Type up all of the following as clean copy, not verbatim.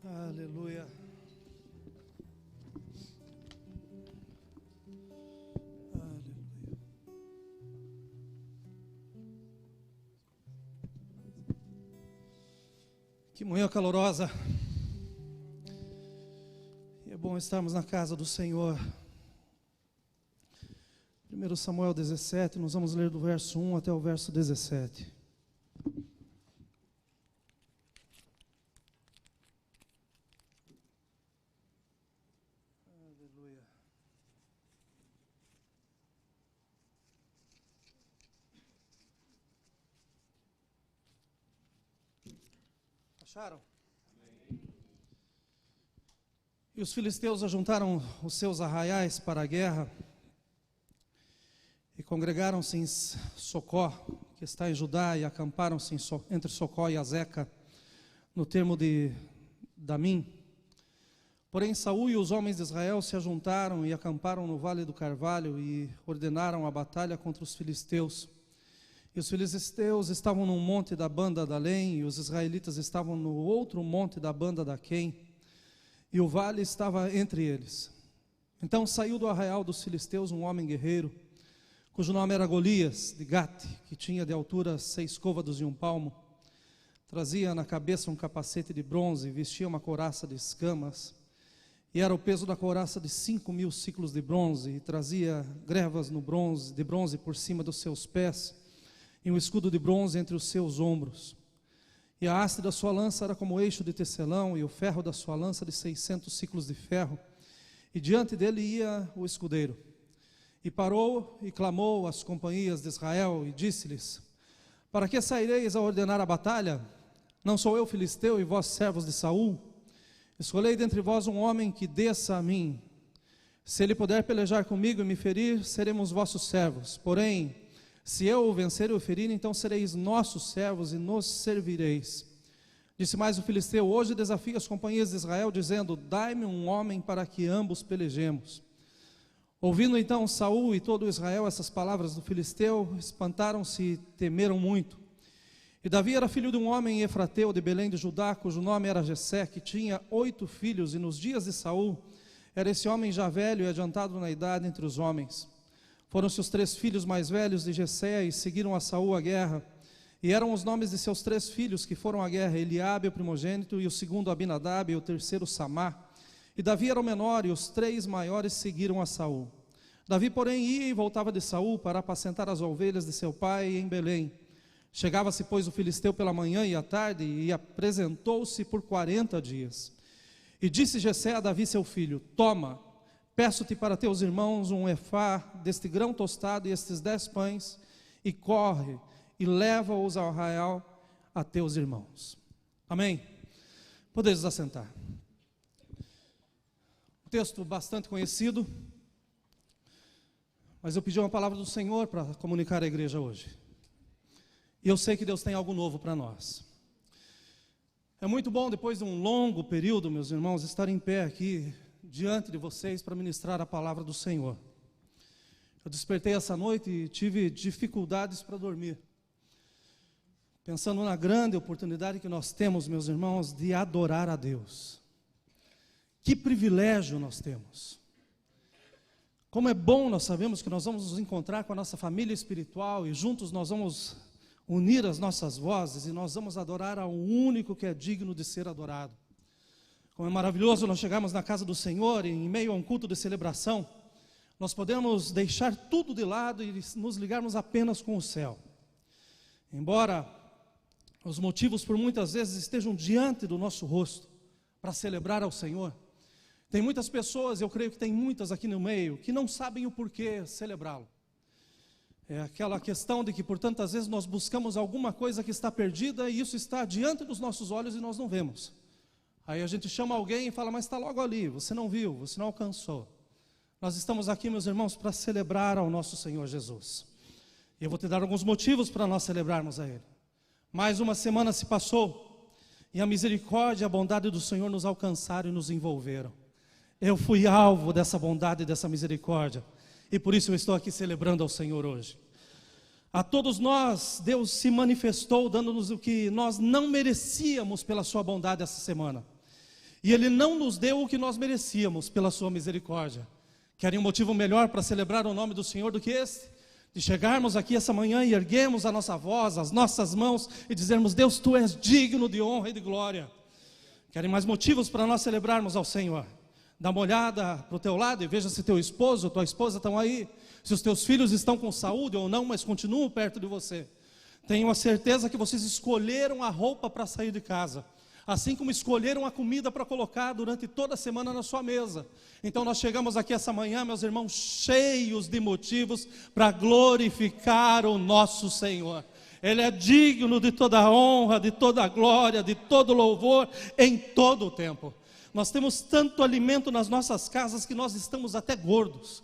Aleluia. Aleluia. Que manhã calorosa. E é bom estarmos na casa do Senhor. 1 Samuel 17, nós vamos ler do verso 1 até o verso 17. Acharam? E os filisteus ajuntaram os seus arraiais para a guerra e congregaram-se em Socó, que está em Judá, e acamparam-se entre Socó e Azeca, no termo de Damim. Porém Saul e os homens de Israel se ajuntaram e acamparam no vale do Carvalho e ordenaram a batalha contra os filisteus. E os filisteus estavam num monte da banda da Além, e os israelitas estavam no outro monte da banda da Quem, e o vale estava entre eles. Então saiu do arraial dos filisteus um homem guerreiro, cujo nome era Golias, de Gate, que tinha de altura 6 côvados e 1 palmo. Trazia na cabeça um capacete de bronze, vestia uma couraça de escamas, e era o peso da couraça de 5.000 ciclos de bronze, e trazia grevas de bronze por cima dos seus pés, e um escudo de bronze entre os seus ombros. E a haste da sua lança era como eixo de tecelão, e o ferro da sua lança de 600 ciclos de ferro. E diante dele ia o escudeiro. E parou e clamou às companhias de Israel, e disse-lhes: para que saireis a ordenar a batalha? Não sou eu filisteu e vós servos de Saul? Escolhei dentre vós um homem que desça a mim. Se ele puder pelejar comigo e me ferir, seremos vossos servos. Porém, se eu o vencer e o ferir, então sereis nossos servos e nos servireis. Disse mais o filisteu: hoje desafio as companhias de Israel, dizendo: dai-me um homem para que ambos pelejemos. Ouvindo então Saul e todo Israel essas palavras do filisteu, espantaram-se e temeram muito. E Davi era filho de um homem efrateu de Belém de Judá, cujo nome era Jessé, que tinha 8 filhos, e nos dias de Saul era esse homem já velho e adiantado na idade entre os homens. Foram-se os 3 filhos mais velhos de Jessé e seguiram a Saul à guerra. E eram os nomes de seus 3 filhos que foram à guerra: Eliabe, o primogênito, e o segundo Abinadab, e o terceiro Samá. E Davi era o menor, e os 3 maiores seguiram a Saul. Davi, porém, ia e voltava de Saul para apacentar as ovelhas de seu pai em Belém. Chegava-se, pois, o filisteu pela manhã e à tarde, e apresentou-se por 40 dias. E disse Jessé a Davi seu filho: toma, peço-te para teus irmãos um efá deste grão tostado e estes 10 pães, e corre e leva-os ao arraial a teus irmãos. Amém? Podeis assentar. Um texto bastante conhecido, mas eu pedi uma palavra do Senhor para comunicar à igreja hoje. E eu sei que Deus tem algo novo para nós. É muito bom, depois de um longo período, meus irmãos, estar em pé aqui diante de vocês para ministrar a palavra do Senhor. Eu despertei essa noite e tive dificuldades para dormir, pensando na grande oportunidade que nós temos, meus irmãos, de adorar a Deus. Que privilégio nós temos. Como é bom nós sabemos que nós vamos nos encontrar com a nossa família espiritual e juntos nós vamos unir as nossas vozes e nós vamos adorar ao único que é digno de ser adorado. Como é maravilhoso nós chegarmos na casa do Senhor e em meio a um culto de celebração, nós podemos deixar tudo de lado e nos ligarmos apenas com o céu. Embora os motivos por muitas vezes estejam diante do nosso rosto para celebrar ao Senhor, tem muitas pessoas, eu creio que tem muitas aqui no meio, que não sabem o porquê celebrá-lo. É aquela questão de que por tantas vezes nós buscamos alguma coisa que está perdida e isso está diante dos nossos olhos e nós não vemos. Aí a gente chama alguém e fala: mas está logo ali, você não viu, você não alcançou. Nós estamos aqui, meus irmãos, para celebrar ao nosso Senhor Jesus. E eu vou te dar alguns motivos para nós celebrarmos a Ele. Mais uma semana se passou e a misericórdia e a bondade do Senhor nos alcançaram e nos envolveram. Eu fui alvo dessa bondade e dessa misericórdia. E por isso eu estou aqui celebrando ao Senhor hoje. A todos nós, Deus se manifestou, dando-nos o que nós não merecíamos pela sua bondade essa semana. E Ele não nos deu o que nós merecíamos pela sua misericórdia. Querem um motivo melhor para celebrar o nome do Senhor do que este? De chegarmos aqui essa manhã e erguermos a nossa voz, as nossas mãos e dizermos: Deus, Tu és digno de honra e de glória. Querem mais motivos para nós celebrarmos ao Senhor? Dá uma olhada para o teu lado e veja se teu esposo ou tua esposa estão aí, se os teus filhos estão com saúde ou não, mas continuam perto de você. Tenho a certeza que vocês escolheram a roupa para sair de casa, assim como escolheram a comida para colocar durante toda a semana na sua mesa. Então nós chegamos aqui essa manhã, meus irmãos, cheios de motivos para glorificar o nosso Senhor. Ele é digno de toda a honra, de toda a glória, de todo louvor, em todo o tempo. Nós temos tanto alimento nas nossas casas que nós estamos até gordos.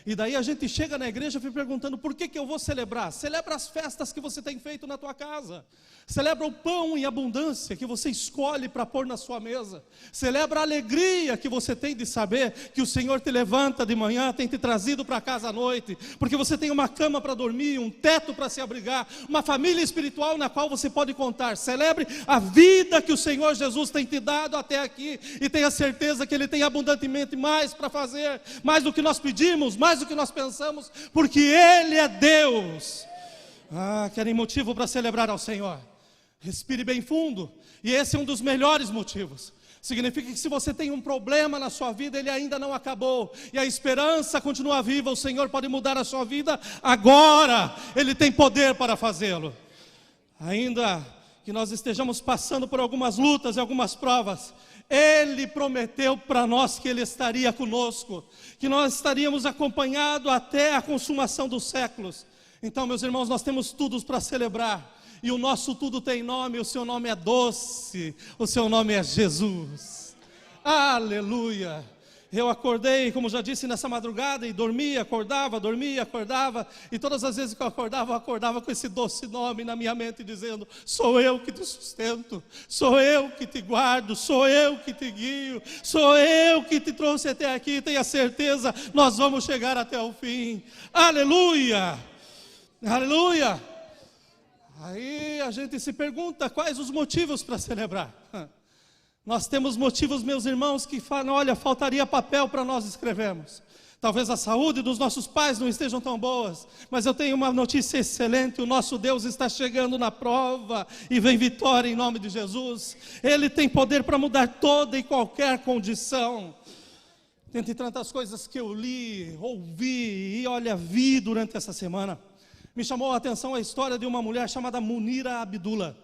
E daí a gente chega na igreja e fica perguntando: por que eu vou celebrar? Celebra as festas que você tem feito na tua casa. Celebra o pão em abundância que você escolhe para pôr na sua mesa. Celebra a alegria que você tem de saber que o Senhor te levanta de manhã, tem te trazido para casa à noite, porque você tem uma cama para dormir, um teto para se abrigar, uma família espiritual na qual você pode contar. Celebre a vida que o Senhor Jesus tem te dado até aqui, e tenha certeza que Ele tem abundantemente mais para fazer, mais do que nós pedimos, mais do que nós pensamos, porque Ele é Deus. Querem motivo para celebrar ao Senhor? Respire bem fundo, e esse é um dos melhores motivos. Significa que se você tem um problema na sua vida, ele ainda não acabou, e a esperança continua viva. O Senhor pode mudar a sua vida agora, Ele tem poder para fazê-lo. Ainda que nós estejamos passando por algumas lutas e algumas provas, Ele prometeu para nós que Ele estaria conosco, que nós estaríamos acompanhados até a consumação dos séculos. Então, meus irmãos, nós temos tudo para celebrar. E o nosso tudo tem nome, o seu nome é doce, o seu nome é Jesus. Aleluia! Eu acordei, como já disse, nessa madrugada, e dormia, acordava, e todas as vezes que eu acordava com esse doce nome na minha mente, dizendo: sou eu que te sustento, sou eu que te guardo, sou eu que te guio, sou eu que te trouxe até aqui. Tenha certeza, nós vamos chegar até o fim. Aleluia! Aleluia! Aí a gente se pergunta: quais os motivos para celebrar? Nós temos motivos, meus irmãos, que falam: olha, faltaria papel para nós escrevermos. Talvez a saúde dos nossos pais não estejam tão boas, mas eu tenho uma notícia excelente: o nosso Deus está chegando na prova e vem vitória em nome de Jesus. Ele tem poder para mudar toda e qualquer condição. Dentre tantas coisas que eu li, ouvi e vi durante essa semana, me chamou a atenção a história de uma mulher chamada Munira Abdullah.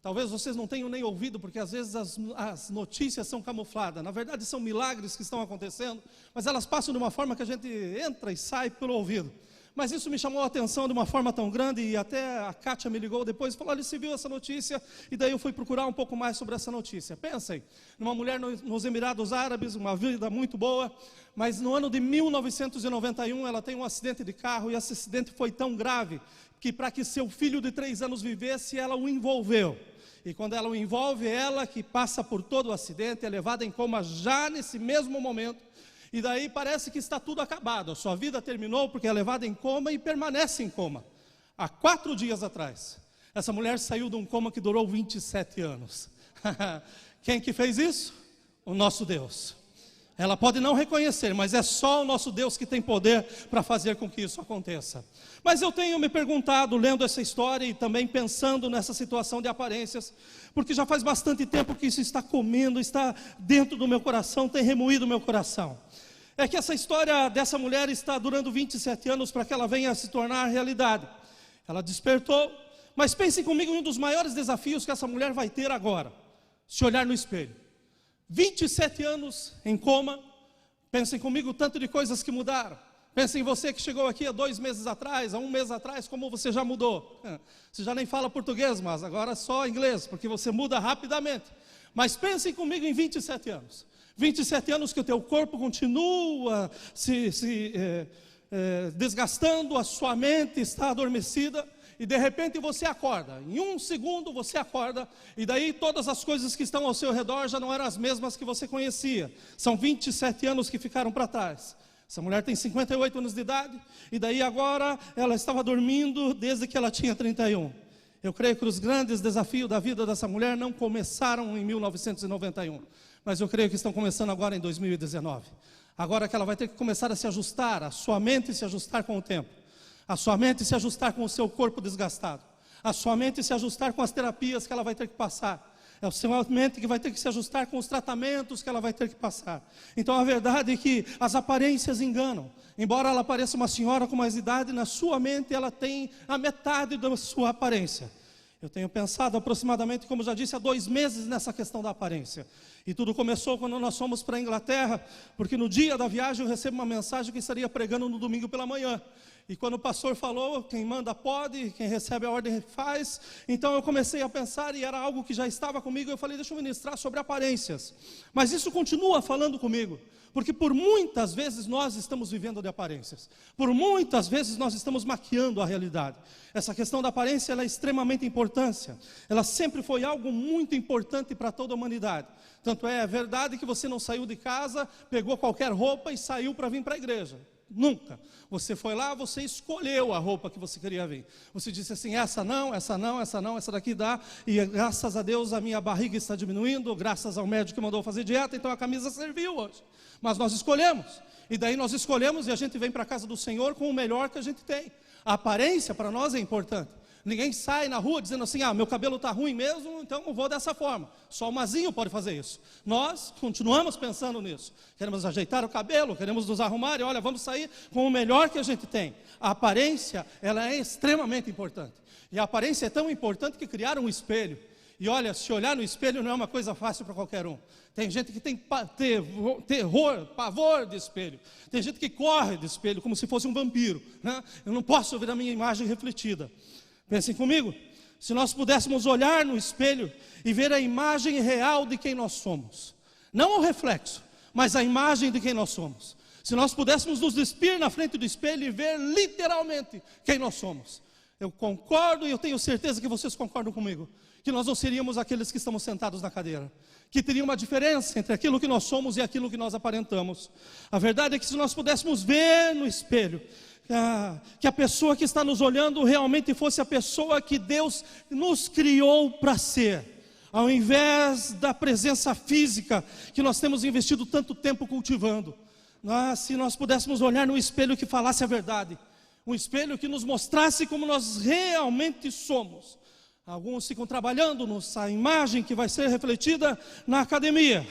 Talvez vocês não tenham nem ouvido, porque às vezes as notícias são camufladas. Na verdade são milagres que estão acontecendo, mas elas passam de uma forma que a gente entra e sai pelo ouvido. Mas isso me chamou a atenção de uma forma tão grande, e até a Kátia me ligou depois e falou: olha, você viu essa notícia? E daí eu fui procurar um pouco mais sobre essa notícia. Pensem, numa mulher nos Emirados Árabes, uma vida muito boa, mas no ano de 1991 ela tem um acidente de carro, e esse acidente foi tão grave que, para que seu filho de 3 anos vivesse, ela o envolveu. E quando ela o envolve, ela que passa por todo o acidente, é levada em coma já nesse mesmo momento. E daí parece que está tudo acabado, a sua vida terminou, porque é levada em coma e permanece em coma. Há 4 dias atrás, essa mulher saiu de um coma que durou 27 anos. Quem que fez isso? O nosso Deus. Ela pode não reconhecer, mas é só o nosso Deus que tem poder para fazer com que isso aconteça. Mas eu tenho me perguntado, lendo essa história e também pensando nessa situação de aparências, porque já faz bastante tempo que isso está comendo, está dentro do meu coração, tem remoído o meu coração. É que essa história dessa mulher está durando 27 anos para que ela venha a se tornar realidade. Ela despertou, mas pensem comigo em um dos maiores desafios que essa mulher vai ter agora: se olhar no espelho. 27 anos em coma. Pensem comigo o tanto de coisas que mudaram. Pensem em você que chegou aqui há 2 meses atrás, há 1 mês atrás, como você já mudou. Você já nem fala português, mas agora só inglês, porque você muda rapidamente. Mas pensem comigo em 27 anos. 27 anos que o teu corpo continua se desgastando, a sua mente está adormecida, e de repente você acorda. Em 1 segundo você acorda, e daí todas as coisas que estão ao seu redor já não eram as mesmas que você conhecia. São 27 anos que ficaram para trás. Essa mulher tem 58 anos de idade, e daí agora ela estava dormindo desde que ela tinha 31. Eu creio que os grandes desafios da vida dessa mulher não começaram em 1991, mas eu creio que estão começando agora em 2019. Agora que ela vai ter que começar a se ajustar, a sua mente se ajustar com o tempo, a sua mente se ajustar com o seu corpo desgastado, a sua mente se ajustar com as terapias que ela vai ter que passar, é a sua mente que vai ter que se ajustar com os tratamentos que ela vai ter que passar. Então a verdade é que as aparências enganam. Embora ela pareça uma senhora com mais idade, na sua mente ela tem a metade da sua aparência. Eu tenho pensado aproximadamente, como já disse, há 2 meses nessa questão da aparência. E tudo começou quando nós fomos para a Inglaterra, porque no dia da viagem eu recebo uma mensagem que estaria pregando no domingo pela manhã. E quando o pastor falou, quem manda pode, quem recebe a ordem faz. Então eu comecei a pensar, e era algo que já estava comigo, eu falei, deixa eu ministrar sobre aparências. Mas isso continua falando comigo, porque por muitas vezes nós estamos vivendo de aparências. Por muitas vezes nós estamos maquiando a realidade. Essa questão da aparência, ela é extremamente importante. Ela sempre foi algo muito importante para toda a humanidade. Tanto é verdade que você não saiu de casa, pegou qualquer roupa e saiu para vir para a igreja. Nunca. Você foi lá, você escolheu a roupa que você queria vir. Você disse assim, essa não, essa não, essa não, essa daqui dá. E graças a Deus a minha barriga está diminuindo, graças ao médico que mandou fazer dieta, então a camisa serviu hoje. Mas nós escolhemos. E daí nós escolhemos e a gente vem para a casa do Senhor com o melhor que a gente tem. A aparência para nós é importante. Ninguém sai na rua dizendo assim, meu cabelo está ruim mesmo, então eu vou dessa forma. Só o mazinho pode fazer isso. Nós continuamos pensando nisso. Queremos ajeitar o cabelo, queremos nos arrumar e olha, vamos sair com o melhor que a gente tem. A aparência, ela é extremamente importante. E a aparência é tão importante que criaram um espelho. E olha, se olhar no espelho não é uma coisa fácil para qualquer um. Tem gente que tem terror, pavor de espelho. Tem gente que corre de espelho como se fosse um vampiro, né? Eu não posso ver a minha imagem refletida. Pensem comigo, se nós pudéssemos olhar no espelho e ver a imagem real de quem nós somos, não o reflexo, mas a imagem de quem nós somos. Se nós pudéssemos nos despir na frente do espelho e ver literalmente quem nós somos, eu concordo e eu tenho certeza que vocês concordam comigo, que nós não seríamos aqueles que estamos sentados na cadeira, que teria uma diferença entre aquilo que nós somos e aquilo que nós aparentamos. A verdade é que se nós pudéssemos ver no espelho, que a pessoa que está nos olhando realmente fosse a pessoa que Deus nos criou para ser, ao invés da presença física que nós temos investido tanto tempo cultivando. Se nós pudéssemos olhar no espelho que falasse a verdade, um espelho que nos mostrasse como nós realmente somos. Alguns ficam trabalhando nessa imagem que vai ser refletida na academia.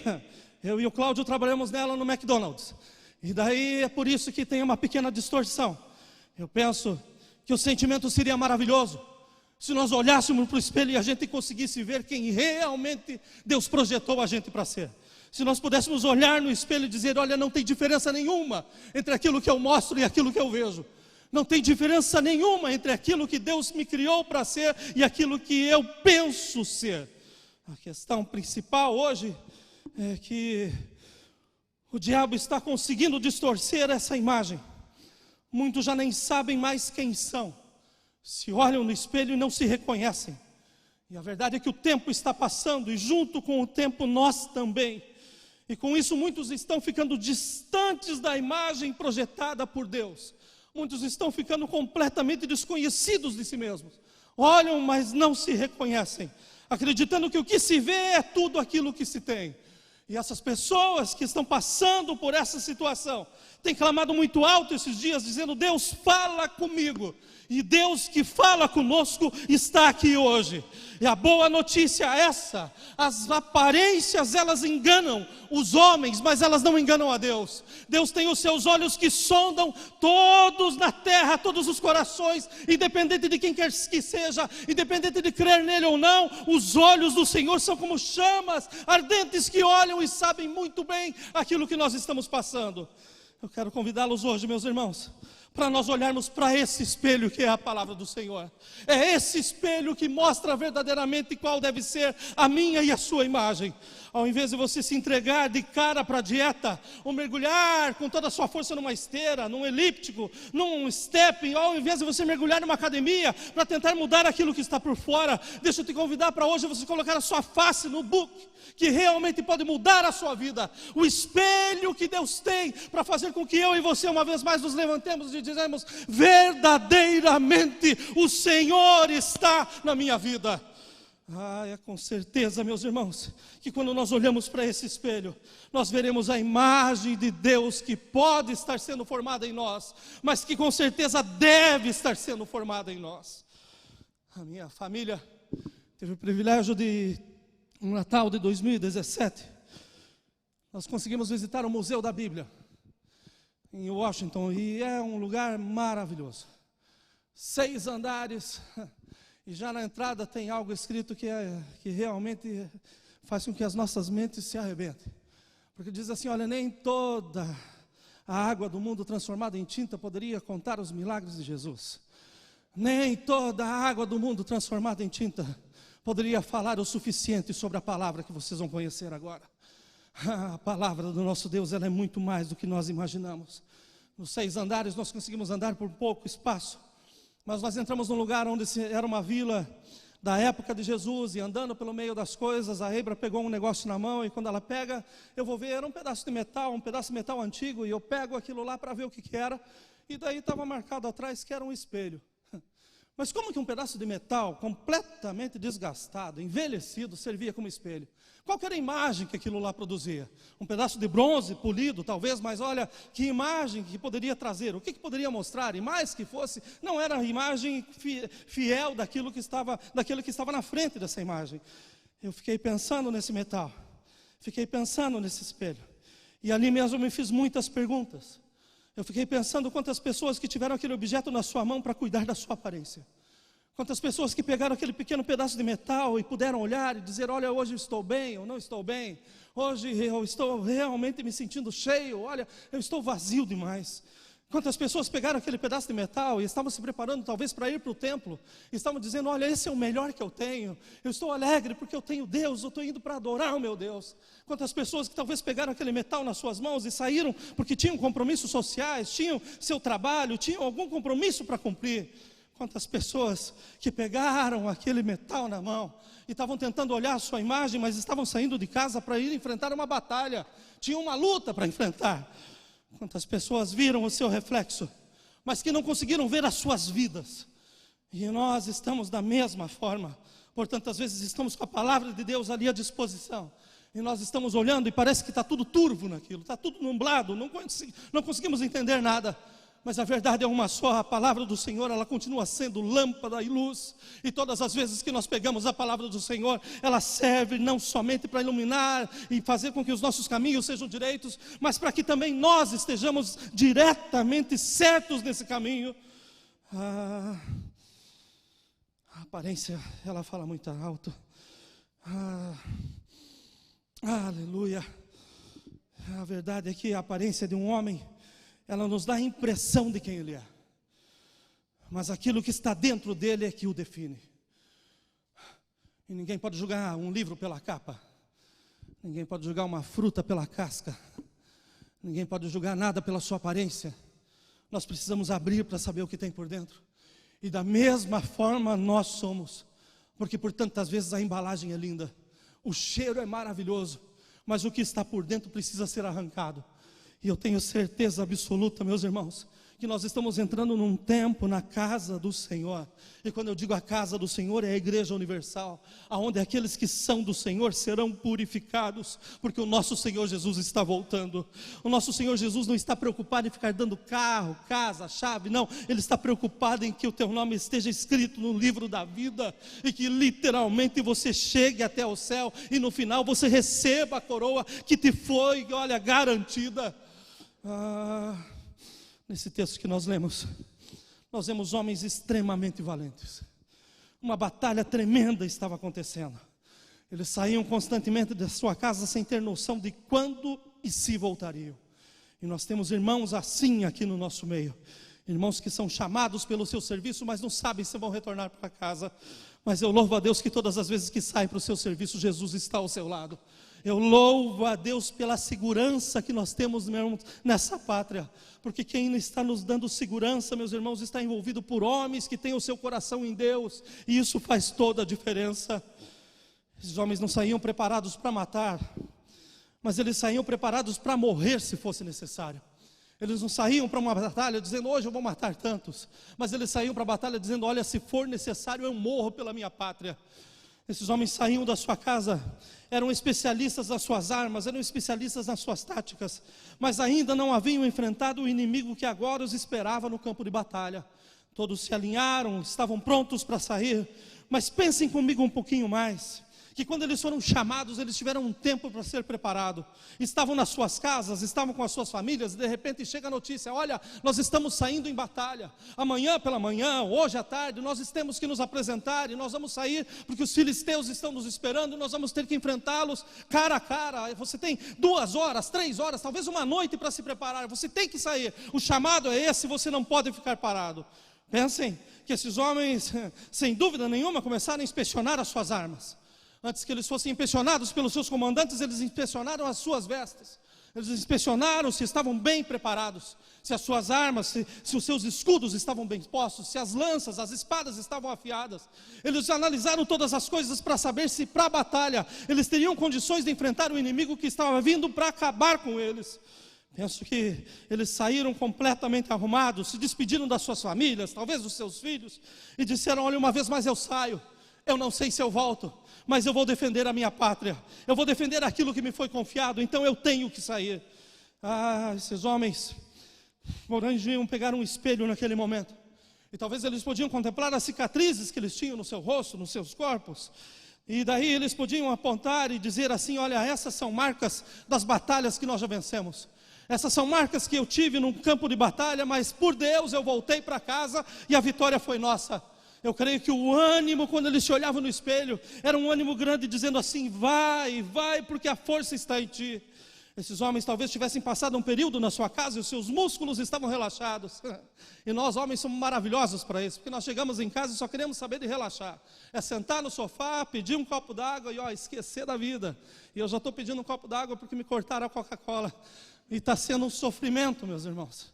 Eu e o Cláudio trabalhamos nela no McDonald's. E daí é por isso que tem uma pequena distorção. Eu penso que o sentimento seria maravilhoso se nós olhássemos para o espelho e a gente conseguisse ver quem realmente Deus projetou a gente para ser. Se nós pudéssemos olhar no espelho e dizer, olha, não tem diferença nenhuma entre aquilo que eu mostro e aquilo que eu vejo. Não tem diferença nenhuma entre aquilo que Deus me criou para ser e aquilo que eu penso ser. A questão principal hoje é que o diabo está conseguindo distorcer essa imagem. Muitos já nem sabem mais quem são. Se olham no espelho e não se reconhecem. E a verdade é que o tempo está passando e junto com o tempo nós também. E com isso muitos estão ficando distantes da imagem projetada por Deus. Muitos estão ficando completamente desconhecidos de si mesmos. Olham, mas não se reconhecem. Acreditando que o que se vê é tudo aquilo que se tem. E essas pessoas que estão passando por essa situação têm clamado muito alto esses dias, dizendo, Deus fala comigo. E Deus que fala conosco está aqui hoje. E a boa notícia é essa: as aparências elas enganam os homens, mas elas não enganam a Deus. Deus tem os seus olhos que sondam todos na terra, todos os corações, independente de quem quer que seja, independente de crer nele ou não. Os olhos do Senhor são como chamas ardentes que olham e sabem muito bem aquilo que nós estamos passando. Eu quero convidá-los hoje, meus irmãos, para nós olharmos para esse espelho que é a palavra do Senhor. É esse espelho que mostra verdadeiramente qual deve ser a minha e a sua imagem. Ao invés de você se entregar de cara para a dieta, ou mergulhar com toda a sua força numa esteira, num elíptico, num stepping, ou ao invés de você mergulhar numa academia para tentar mudar aquilo que está por fora, deixa eu te convidar para hoje você colocar a sua face no book, que realmente pode mudar a sua vida. O espelho que Deus tem para fazer com que eu e você uma vez mais nos levantemos e dizemos, verdadeiramente o Senhor está na minha vida. É com certeza, meus irmãos, que quando nós olhamos para esse espelho, nós veremos a imagem de Deus que pode estar sendo formada em nós, mas que com certeza deve estar sendo formada em nós. A minha família teve o privilégio de, no Natal de 2017, nós conseguimos visitar o Museu da Bíblia, em Washington, e é um lugar maravilhoso. 6 andares, e já na entrada tem algo escrito que realmente faz com que as nossas mentes se arrebentem. Porque diz assim, olha, nem toda a água do mundo transformada em tinta poderia contar os milagres de Jesus. Nem toda a água do mundo transformada em tinta poderia falar o suficiente sobre a palavra que vocês vão conhecer agora. A palavra do nosso Deus, ela é muito mais do que nós imaginamos. Nos 6 andares nós conseguimos andar por pouco espaço, mas nós entramos num lugar onde era uma vila da época de Jesus, e andando pelo meio das coisas, a Ebra pegou um negócio na mão, e quando ela pega, eu vou ver, era um pedaço de metal antigo, e eu pego aquilo lá para ver o que era, e daí estava marcado atrás que era um espelho. Mas como que um pedaço de metal completamente desgastado, envelhecido, servia como espelho? Qual que era a imagem que aquilo lá produzia? Um pedaço de bronze polido, talvez, mas olha, que imagem que poderia trazer? O que poderia mostrar? E mais que fosse, não era a imagem fiel daquele que estava na frente dessa imagem. Eu fiquei pensando nesse metal, fiquei pensando nesse espelho, e ali mesmo eu me fiz muitas perguntas. Eu fiquei pensando quantas pessoas que tiveram aquele objeto na sua mão para cuidar da sua aparência. Quantas pessoas que pegaram aquele pequeno pedaço de metal e puderam olhar e dizer, olha, hoje eu estou bem ou não estou bem. Hoje eu estou realmente me sentindo cheio, olha, eu estou vazio demais. Quantas pessoas pegaram aquele pedaço de metal e estavam se preparando talvez para ir para o templo. E estavam dizendo, olha, esse é o melhor que eu tenho. Eu estou alegre porque eu tenho Deus, eu estou indo para adorar o meu Deus. Quantas pessoas que talvez pegaram aquele metal nas suas mãos e saíram porque tinham compromissos sociais, tinham seu trabalho, tinham algum compromisso para cumprir. Quantas pessoas que pegaram aquele metal na mão e estavam tentando olhar a sua imagem, mas estavam saindo de casa para ir enfrentar uma batalha. Tinham uma luta para enfrentar. Quantas pessoas viram o seu reflexo, mas que não conseguiram ver as suas vidas. E nós estamos da mesma forma. Por tantas vezes estamos com a palavra de Deus ali à disposição. E nós estamos olhando e parece que está tudo turvo naquilo, está tudo nublado, não conseguimos entender nada. Mas a verdade é uma só, a palavra do Senhor, ela continua sendo lâmpada e luz. E todas as vezes que nós pegamos a palavra do Senhor, ela serve não somente para iluminar e fazer com que os nossos caminhos sejam direitos, mas para que também nós estejamos diretamente certos nesse caminho. A aparência, ela fala muito alto. Aleluia. A verdade é que a aparência de um homem, ela nos dá a impressão de quem ele é, mas aquilo que está dentro dele é que o define. E ninguém pode julgar um livro pela capa, ninguém pode julgar uma fruta pela casca, ninguém pode julgar nada pela sua aparência. Nós precisamos abrir para saber o que tem por dentro. E da mesma forma nós somos, porque por tantas vezes a embalagem é linda, o cheiro é maravilhoso, mas o que está por dentro precisa ser arrancado. E eu tenho certeza absoluta, meus irmãos, que nós estamos entrando num tempo na casa do Senhor. E quando eu digo a casa do Senhor, é a igreja universal, aonde aqueles que são do Senhor serão purificados, porque o nosso Senhor Jesus está voltando. O nosso Senhor Jesus não está preocupado em ficar dando carro, casa, chave, não. Ele está preocupado em que o teu nome esteja escrito no livro da vida, e que literalmente você chegue até o céu, e no final você receba a coroa que te foi, olha, garantida. Nesse texto que nós lemos, nós vemos homens extremamente valentes. Uma batalha tremenda estava acontecendo. Eles saíam constantemente da sua casa sem ter noção de quando e se voltariam. E nós temos irmãos assim aqui no nosso meio. Irmãos que são chamados pelo seu serviço, mas não sabem se vão retornar para casa. Mas eu louvo a Deus que todas as vezes que saem para o seu serviço, Jesus está ao seu lado. Eu louvo a Deus pela segurança que nós temos, meus irmãos, nessa pátria. Porque quem está nos dando segurança, meus irmãos, está envolvido por homens que têm o seu coração em Deus. E isso faz toda a diferença. Esses homens não saíam preparados para matar, mas eles saíam preparados para morrer se fosse necessário. Eles não saíam para uma batalha dizendo, hoje eu vou matar tantos. Mas eles saíam para a batalha dizendo, olha, se for necessário eu morro pela minha pátria. Esses homens saíam da sua casa, eram especialistas nas suas armas, eram especialistas nas suas táticas, mas ainda não haviam enfrentado o inimigo que agora os esperava no campo de batalha. Todos se alinharam, estavam prontos para sair, mas pensem comigo um pouquinho mais, que quando eles foram chamados, eles tiveram um tempo para ser preparado. Estavam nas suas casas, estavam com as suas famílias, e de repente chega a notícia: olha, nós estamos saindo em batalha, amanhã pela manhã, hoje à tarde, nós temos que nos apresentar, e nós vamos sair, porque os filisteus estão nos esperando, e nós vamos ter que enfrentá-los cara a cara. Você tem 2 horas, 3 horas, talvez uma noite para se preparar, você tem que sair, o chamado é esse, você não pode ficar parado. Pensem que esses homens, sem dúvida nenhuma, começaram a inspecionar as suas armas. Antes que eles fossem inspecionados pelos seus comandantes, eles inspecionaram as suas vestes. Eles inspecionaram se estavam bem preparados, se as suas armas, se os seus escudos estavam bem postos, se as lanças, as espadas estavam afiadas. Eles analisaram todas as coisas para saber se para a batalha eles teriam condições de enfrentar o inimigo que estava vindo para acabar com eles. Penso que eles saíram completamente arrumados, se despediram das suas famílias, talvez dos seus filhos, e disseram: olha, uma vez mais eu saio, eu não sei se eu volto, mas eu vou defender a minha pátria, eu vou defender aquilo que me foi confiado, então eu tenho que sair. Esses homens podiam pegar um espelho naquele momento, e talvez eles podiam contemplar as cicatrizes que eles tinham no seu rosto, nos seus corpos, e daí eles podiam apontar e dizer assim: olha, essas são marcas das batalhas que nós já vencemos. Essas são marcas que eu tive num campo de batalha, mas por Deus eu voltei para casa e a vitória foi nossa. Eu creio que o ânimo, quando eles se olhavam no espelho, era um ânimo grande, dizendo assim: vai, vai, porque a força está em ti. Esses homens talvez tivessem passado um período na sua casa e os seus músculos estavam relaxados. E nós homens somos maravilhosos para isso, porque nós chegamos em casa e só queremos saber de relaxar. É sentar no sofá, pedir um copo d'água e esquecer da vida. E eu já estou pedindo um copo d'água porque me cortaram a Coca-Cola. E está sendo um sofrimento, meus irmãos.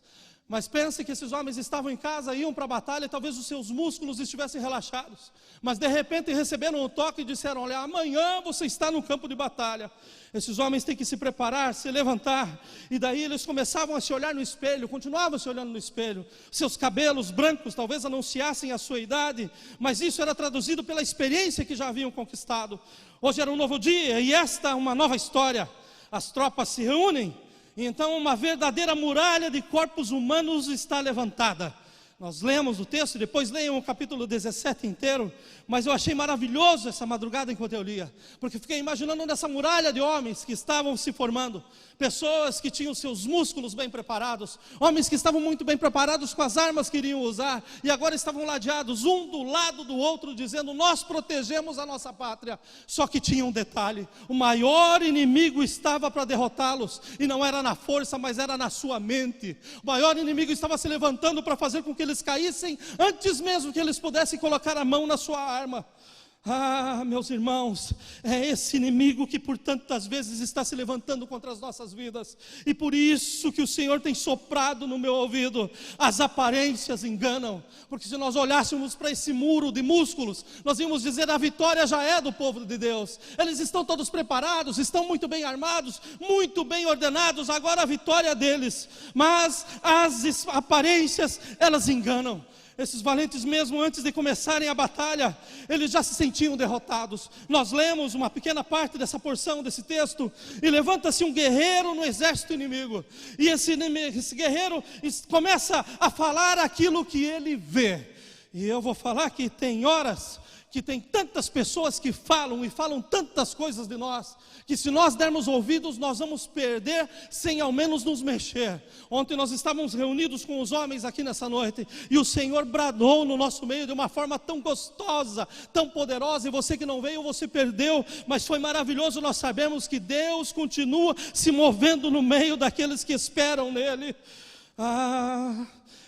Mas pense que esses homens estavam em casa, iam para a batalha, e talvez os seus músculos estivessem relaxados. Mas de repente receberam um toque e disseram: olha, amanhã você está no campo de batalha. Esses homens têm que se preparar, se levantar. E daí eles começavam a se olhar no espelho, continuavam se olhando no espelho. Seus cabelos brancos talvez anunciassem a sua idade, mas isso era traduzido pela experiência que já haviam conquistado. Hoje era um novo dia e esta é uma nova história. As tropas se reúnem. Então uma verdadeira muralha de corpos humanos está levantada. Nós lemos o texto, depois leiam o capítulo 17 inteiro, mas eu achei maravilhoso essa madrugada enquanto eu lia, porque fiquei imaginando nessa muralha de homens que estavam se formando, pessoas que tinham seus músculos bem preparados, homens que estavam muito bem preparados com as armas que iriam usar, e agora estavam ladeados, um do lado do outro, dizendo: nós protegemos a nossa pátria. Só que tinha um detalhe: o maior inimigo estava para derrotá-los, e não era na força, mas era na sua mente. O maior inimigo estava se levantando para fazer com que eles caíssem, antes mesmo que eles pudessem colocar a mão na sua arma. Meus irmãos, é esse inimigo que por tantas vezes está se levantando contra as nossas vidas, e por isso que o Senhor tem soprado no meu ouvido: as aparências enganam, porque se nós olhássemos para esse muro de músculos, nós íamos dizer: a vitória já é do povo de Deus, eles estão todos preparados, estão muito bem armados, muito bem ordenados, agora a vitória é deles. Mas as aparências, elas enganam. Esses valentes, mesmo antes de começarem a batalha, eles já se sentiam derrotados. Nós lemos uma pequena parte dessa porção desse texto, e levanta-se um guerreiro no exército inimigo, e esse guerreiro começa a falar aquilo que ele vê. E eu vou falar que tem horas que tem tantas pessoas que falam e falam tantas coisas de nós, que se nós dermos ouvidos, nós vamos perder sem ao menos nos mexer. Ontem nós estávamos reunidos com os homens aqui nessa noite, e o Senhor bradou no nosso meio de uma forma tão gostosa, tão poderosa, e você que não veio, você perdeu, mas foi maravilhoso. Nós sabemos que Deus continua se movendo no meio daqueles que esperam nele.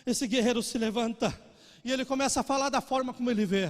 Esse guerreiro se levanta, e ele começa a falar da forma como ele vê.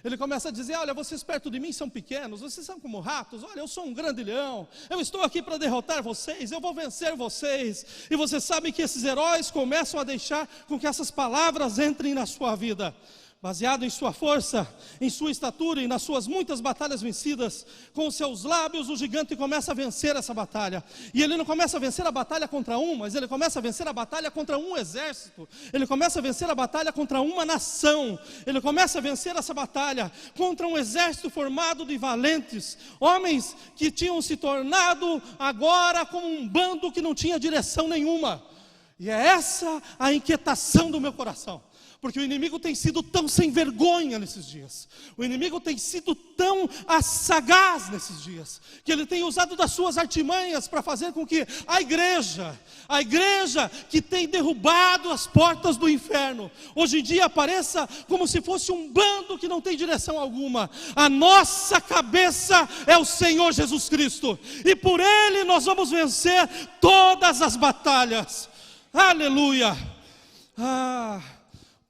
Ele começa a dizer: olha, vocês perto de mim são pequenos, vocês são como ratos, olha, eu sou um grande leão, eu estou aqui para derrotar vocês, eu vou vencer vocês. E você sabe que esses heróis começam a deixar com que essas palavras entrem na sua vida. Baseado em sua força, em sua estatura e nas suas muitas batalhas vencidas, com os seus lábios o gigante começa a vencer essa batalha. E ele não começa a vencer a batalha contra um, mas ele começa a vencer a batalha contra um exército. Ele começa a vencer a batalha contra uma nação. Ele começa a vencer essa batalha contra um exército formado de valentes, homens que tinham se tornado agora como um bando que não tinha direção nenhuma. E é essa a inquietação do meu coração. Porque o inimigo tem sido tão sem vergonha nesses dias. O inimigo tem sido tão sagaz nesses dias, que ele tem usado das suas artimanhas para fazer com que a igreja que tem derrubado as portas do inferno, hoje em dia apareça como se fosse um bando que não tem direção alguma. A nossa cabeça é o Senhor Jesus Cristo, e por Ele nós vamos vencer todas as batalhas. Aleluia!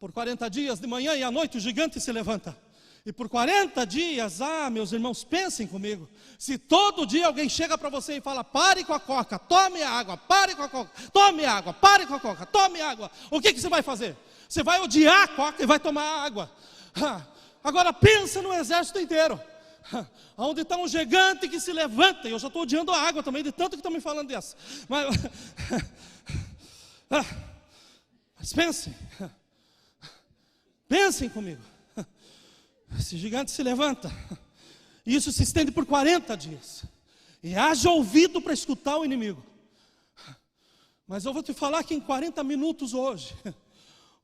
Por 40 dias, de manhã e à noite, o gigante se levanta. E por 40 dias, meus irmãos, pensem comigo. Se todo dia alguém chega para você e fala: pare com a coca, tome água, pare com a coca, tome água, pare com a coca, tome água. O que você vai fazer? Você vai odiar a coca e vai tomar água. Agora pensa no exército inteiro. Onde está um gigante que se levanta. E eu já estou odiando a água também, de tanto que estão me falando dessa. Mas pensem comigo. Esse gigante se levanta, e isso se estende por 40 dias. E haja ouvido para escutar o inimigo. Mas eu vou te falar que em 40 minutos hoje,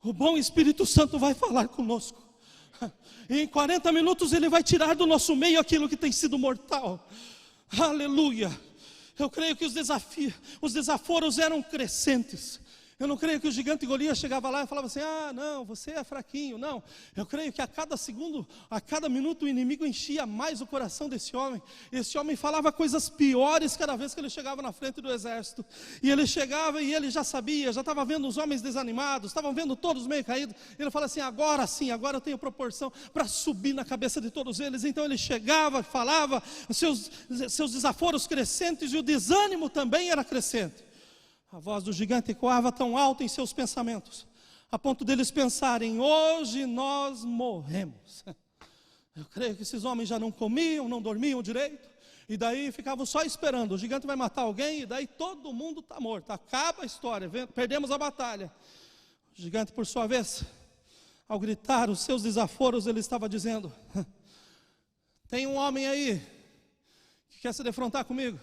o bom Espírito Santo vai falar conosco. E em 40 minutos ele vai tirar do nosso meio aquilo que tem sido mortal. Aleluia. Eu creio que os desaforos eram crescentes. Eu não creio que o gigante Golias chegava lá e falava assim: não, você é fraquinho. Não, eu creio que a cada segundo, a cada minuto, o inimigo enchia mais o coração desse homem. Esse homem falava coisas piores cada vez que ele chegava na frente do exército. E ele chegava e ele já sabia, já estava vendo os homens desanimados, estavam vendo todos meio caídos. Ele fala assim: agora sim, agora eu tenho proporção para subir na cabeça de todos eles. Então ele chegava, falava, seus desaforos crescentes, e o desânimo também era crescente. A voz do gigante ecoava tão alta em seus pensamentos, a ponto deles pensarem: hoje nós morremos. Eu creio que esses homens já não comiam, não dormiam direito, e daí ficavam só esperando. O gigante vai matar alguém, e daí todo mundo está morto. Acaba a história, perdemos a batalha. O gigante, por sua vez, ao gritar os seus desaforos, ele estava dizendo: tem um homem aí que quer se defrontar comigo.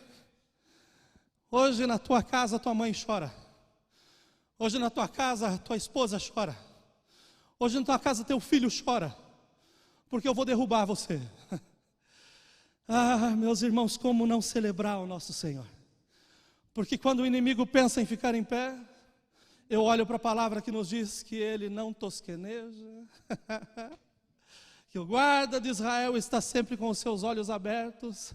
Hoje na tua casa tua mãe chora. Hoje na tua casa tua esposa chora. Hoje na tua casa teu filho chora, porque eu vou derrubar você. Meus irmãos, como não celebrar o nosso Senhor? Porque quando o inimigo pensa em ficar em pé, eu olho para a palavra que nos diz que ele não tosqueneja. Que o guarda de Israel está sempre com os seus olhos abertos,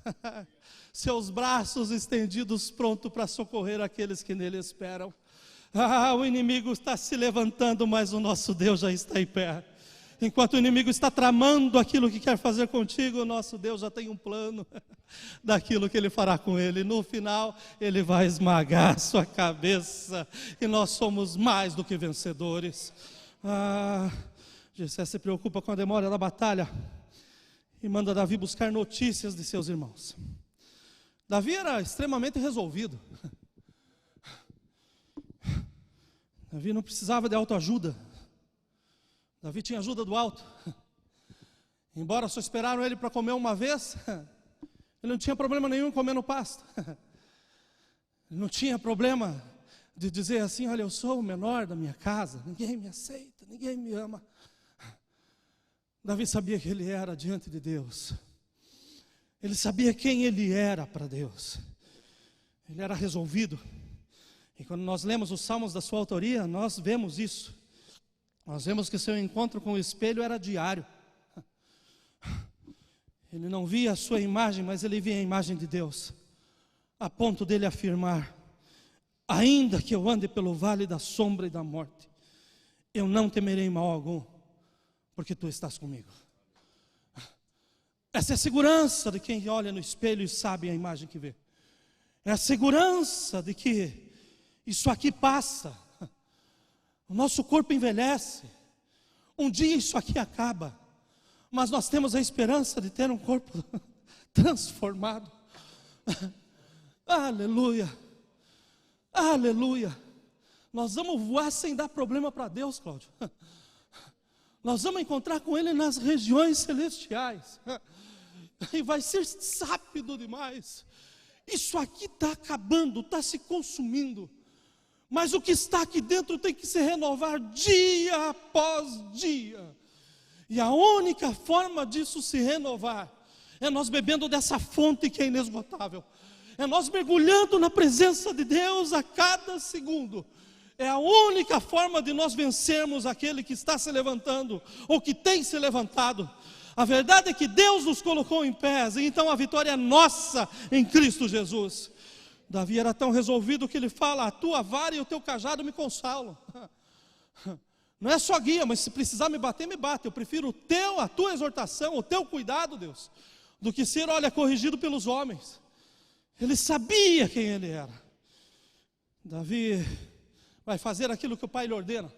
seus braços estendidos, pronto para socorrer aqueles que nele esperam. O inimigo está se levantando, mas o nosso Deus já está em pé. Enquanto o inimigo está tramando aquilo que quer fazer contigo, o nosso Deus já tem um plano daquilo que ele fará com ele. No final, ele vai esmagar a sua cabeça, e nós somos mais do que vencedores. Jessé se preocupa com a demora da batalha e manda Davi buscar notícias de seus irmãos. Davi era extremamente resolvido. Davi não precisava de autoajuda. Davi tinha ajuda do alto. Embora só esperaram ele para comer uma vez, ele não tinha problema nenhum em comer no pasto. Ele não tinha problema de dizer assim: olha, eu sou o menor da minha casa, ninguém me aceita, ninguém me ama. Davi sabia que ele era diante de Deus. Ele sabia quem ele era para Deus. Ele era resolvido. E quando nós lemos os salmos da sua autoria, nós vemos isso. Nós vemos que seu encontro com o espelho era diário. Ele não via a sua imagem, mas ele via a imagem de Deus, a ponto dele afirmar: ainda que eu ande pelo vale da sombra e da morte, eu não temerei mal algum, porque tu estás comigo. Essa é a segurança de quem olha no espelho e sabe a imagem que vê. É a segurança de que isso aqui passa. O nosso corpo envelhece. Um dia isso aqui acaba, mas nós temos a esperança de ter um corpo transformado. Aleluia, aleluia. Nós vamos voar sem dar problema para Deus, Cláudio. Nós vamos encontrar com Ele nas regiões celestiais. E vai ser rápido demais. Isso aqui está acabando, está se consumindo. Mas o que está aqui dentro tem que se renovar dia após dia. E a única forma disso se renovar é nós bebendo dessa fonte que é inesgotável. É nós mergulhando na presença de Deus a cada segundo. É a única forma de nós vencermos aquele que está se levantando, ou que tem se levantado. A verdade é que Deus nos colocou em pés, e então a vitória é nossa em Cristo Jesus. Davi era tão resolvido que ele fala: a tua vara e o teu cajado me consolam. Não é só guia, mas se precisar me bater, me bate. Eu prefiro a tua exortação, o teu cuidado, Deus, do que ser, corrigido pelos homens. Ele sabia quem ele era. Davi vai fazer aquilo que o pai lhe ordena.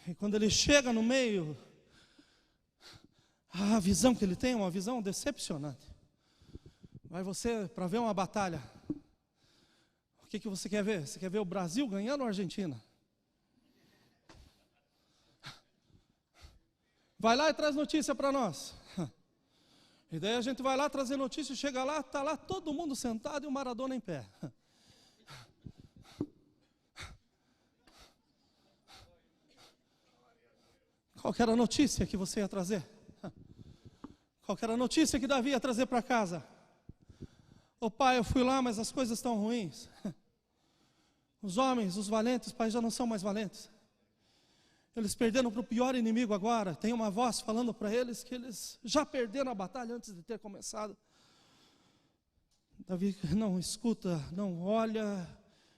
E quando ele chega no meio, a visão que ele tem é uma visão decepcionante. Vai você para ver uma batalha. O que você quer ver? Você quer ver o Brasil ganhando ou a Argentina? Vai lá e traz notícia para nós. E daí a gente vai lá trazer notícia, chega lá, está lá todo mundo sentado e o Maradona em pé. Qual que era a notícia que você ia trazer? Qual que era a notícia que Davi ia trazer para casa? Ô pai, eu fui lá, mas as coisas estão ruins. Os homens, os valentes, pai, já não são mais valentes. Eles perderam para o pior inimigo agora. Tem uma voz falando para eles que eles já perderam a batalha antes de ter começado. Davi não escuta, não olha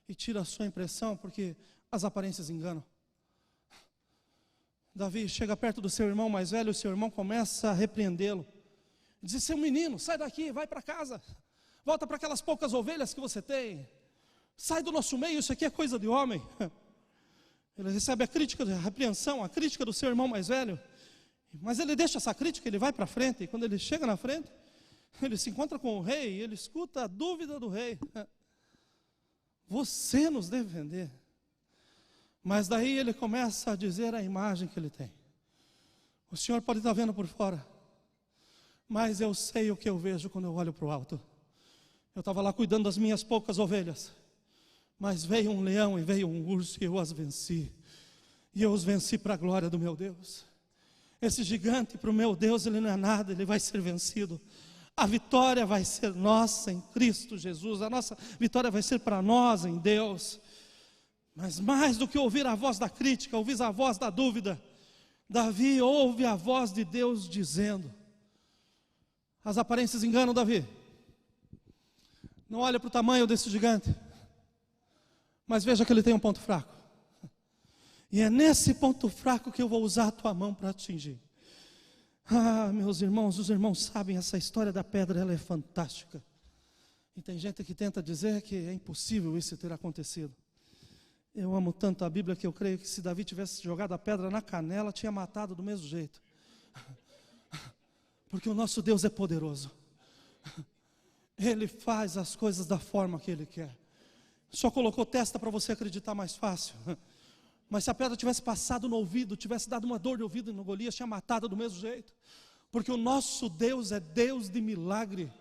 e tira a sua impressão, porque as aparências enganam. Davi chega perto do seu irmão mais velho, o seu irmão começa a repreendê-lo. Diz: seu menino, sai daqui, vai para casa. Volta para aquelas poucas ovelhas que você tem. Sai do nosso meio, isso aqui é coisa de homem. Ele recebe a crítica, a repreensão, a crítica do seu irmão mais velho. Mas ele deixa essa crítica, ele vai para frente. E quando ele chega na frente, ele se encontra com o rei. E ele escuta a dúvida do rei: você nos deve vender. Mas daí ele começa a dizer a imagem que ele tem. O senhor pode estar vendo por fora, mas eu sei o que eu vejo quando eu olho para o alto. Eu estava lá cuidando das minhas poucas ovelhas, mas veio um leão e veio um urso e eu as venci. E eu os venci para a glória do meu Deus. Esse gigante, para o meu Deus, ele não é nada, ele vai ser vencido. A vitória vai ser nossa em Cristo Jesus. A nossa vitória vai ser para nós em Deus. Mas mais do que ouvir a voz da crítica, ouvir a voz da dúvida, Davi ouve a voz de Deus dizendo: as aparências enganam, Davi. Não olha para o tamanho desse gigante, mas veja que ele tem um ponto fraco. E é nesse ponto fraco que eu vou usar a tua mão para atingir. Ah, meus irmãos, os irmãos sabem, essa história da pedra, ela é fantástica. E tem gente que tenta dizer que é impossível isso ter acontecido. Eu amo tanto a Bíblia que eu creio que se Davi tivesse jogado a pedra na canela, tinha matado do mesmo jeito. Porque o nosso Deus é poderoso. Ele faz as coisas da forma que Ele quer. Só colocou testa para você acreditar mais fácil. Mas se a pedra tivesse passado no ouvido, tivesse dado uma dor de ouvido no Golias, tinha matado do mesmo jeito. Porque o nosso Deus é Deus de milagre.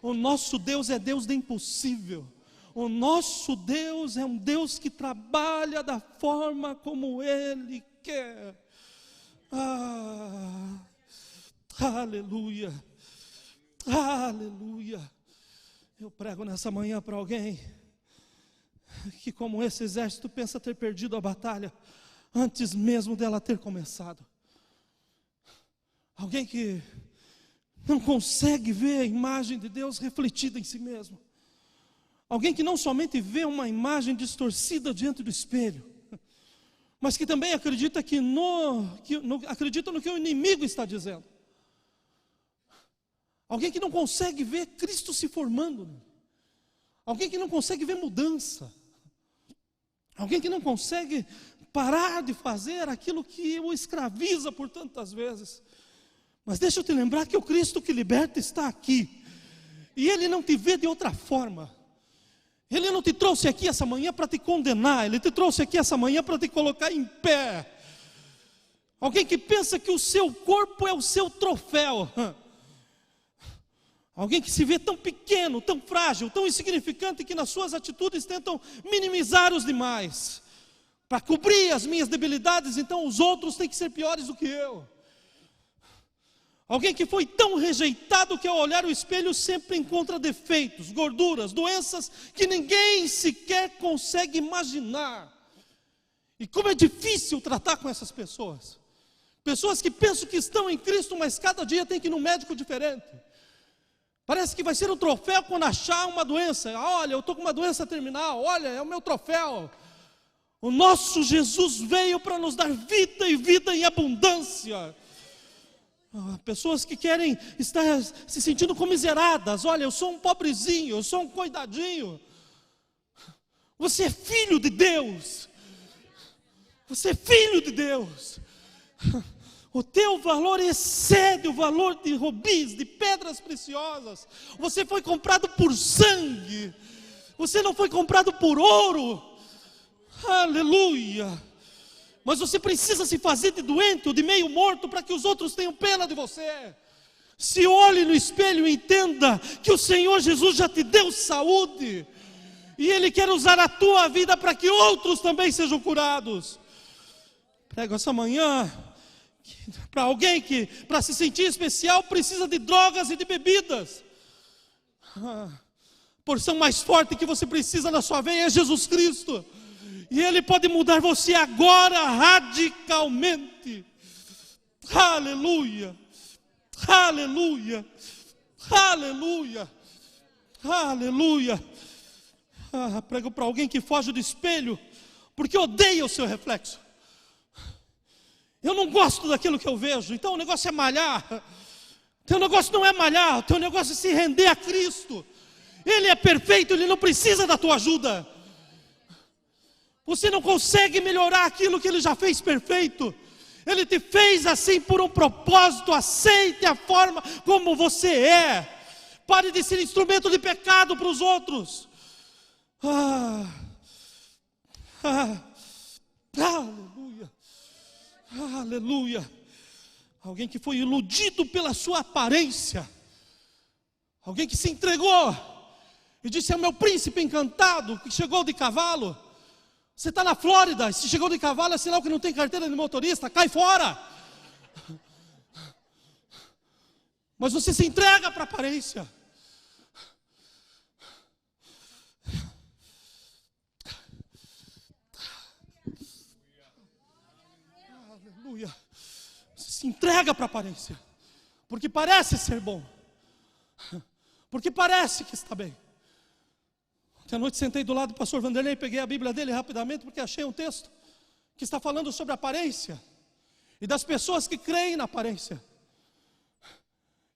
O nosso Deus é Deus de impossível. O nosso Deus é um Deus que trabalha da forma como Ele quer. Aleluia. Aleluia. Eu prego nessa manhã para alguém que, como esse exército, pensa ter perdido a batalha antes mesmo dela ter começado. Alguém que não consegue ver a imagem de Deus refletida em si mesmo. Alguém que não somente vê uma imagem distorcida diante do espelho, mas que também acredita acredita no que o inimigo está dizendo. Alguém que não consegue ver Cristo se formando. Alguém que não consegue ver mudança. Alguém que não consegue parar de fazer aquilo que o escraviza por tantas vezes. Mas deixa eu te lembrar que o Cristo que liberta está aqui, e Ele não te vê de outra forma. Ele não te trouxe aqui essa manhã para te condenar, Ele te trouxe aqui essa manhã para te colocar em pé. Alguém que pensa que o seu corpo é o seu troféu, alguém que se vê tão pequeno, tão frágil, tão insignificante, que nas suas atitudes tentam minimizar os demais, para cobrir as minhas debilidades, então os outros têm que ser piores do que eu. Alguém que foi tão rejeitado que ao olhar o espelho sempre encontra defeitos, gorduras, doenças que ninguém sequer consegue imaginar. E como é difícil tratar com essas pessoas. Pessoas que pensam que estão em Cristo, mas cada dia tem que ir num médico diferente. Parece que vai ser um troféu quando achar uma doença. Olha, eu estou com uma doença terminal, olha, é o meu troféu. O nosso Jesus veio para nos dar vida e vida em abundância. Pessoas que querem estar se sentindo comiseradas. Olha, eu sou um pobrezinho, eu sou um coitadinho. Você é filho de Deus. Você é filho de Deus. O teu valor excede o valor de rubis, de pedras preciosas. Você foi comprado por sangue. Você não foi comprado por ouro. Aleluia. Mas você precisa se fazer de doente ou de meio morto para que os outros tenham pena de você. Se olhe no espelho e entenda que o Senhor Jesus já te deu saúde. E Ele quer usar a tua vida para que outros também sejam curados. Prego essa manhã para alguém que, para se sentir especial, precisa de drogas e de bebidas. A porção mais forte que você precisa na sua veia é Jesus Cristo. E Ele pode mudar você agora radicalmente. Aleluia, aleluia, aleluia, aleluia. Prego para alguém que foge do espelho porque odeia o seu reflexo. Eu não gosto daquilo que eu vejo, então o negócio é malhar. Teu negócio não é malhar, o teu negócio é se render a Cristo. Ele é perfeito, Ele não precisa da tua ajuda. Você não consegue melhorar aquilo que Ele já fez perfeito. Ele te fez assim por um propósito. Aceite a forma como você é. Pare de ser instrumento de pecado para os outros. Aleluia. Aleluia. Alguém que foi iludido pela sua aparência. Alguém que se entregou e disse: é o meu príncipe encantado que chegou de cavalo. Você está na Flórida, se chegou de cavalo é sinal que não tem carteira de motorista, cai fora. Mas você se entrega para a aparência. Aleluia. Você se entrega para a aparência, porque parece ser bom, porque parece que está bem. Ontem à noite sentei do lado do pastor Vanderlei, peguei a Bíblia dele rapidamente, porque achei um texto que está falando sobre a aparência, e das pessoas que creem na aparência,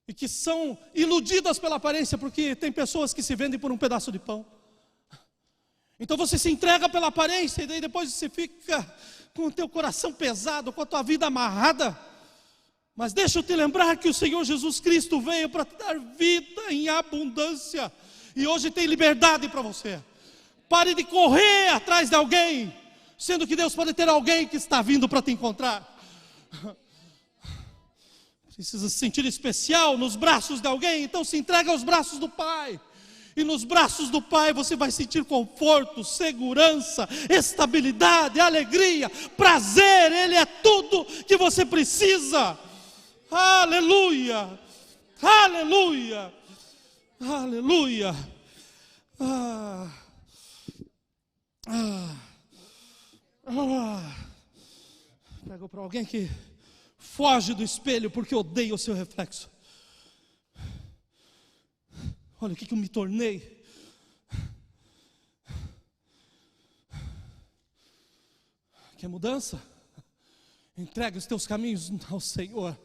e que são iludidas pela aparência, porque tem pessoas que se vendem por um pedaço de pão. Então você se entrega pela aparência, e daí depois você fica com o teu coração pesado, com a tua vida amarrada. Mas deixa eu te lembrar que o Senhor Jesus Cristo veio para te dar vida em abundância. E hoje tem liberdade para você. Pare de correr atrás de alguém, sendo que Deus pode ter alguém que está vindo para te encontrar. Precisa se sentir especial nos braços de alguém, então se entrega aos braços do Pai. E nos braços do Pai você vai sentir conforto, segurança, estabilidade, alegria, prazer. Ele é tudo que você precisa. Aleluia, aleluia, aleluia. Pego para alguém que foge do espelho porque odeia o seu reflexo. Olha o que eu me tornei. Quer mudança? Entrega os teus caminhos ao Senhor,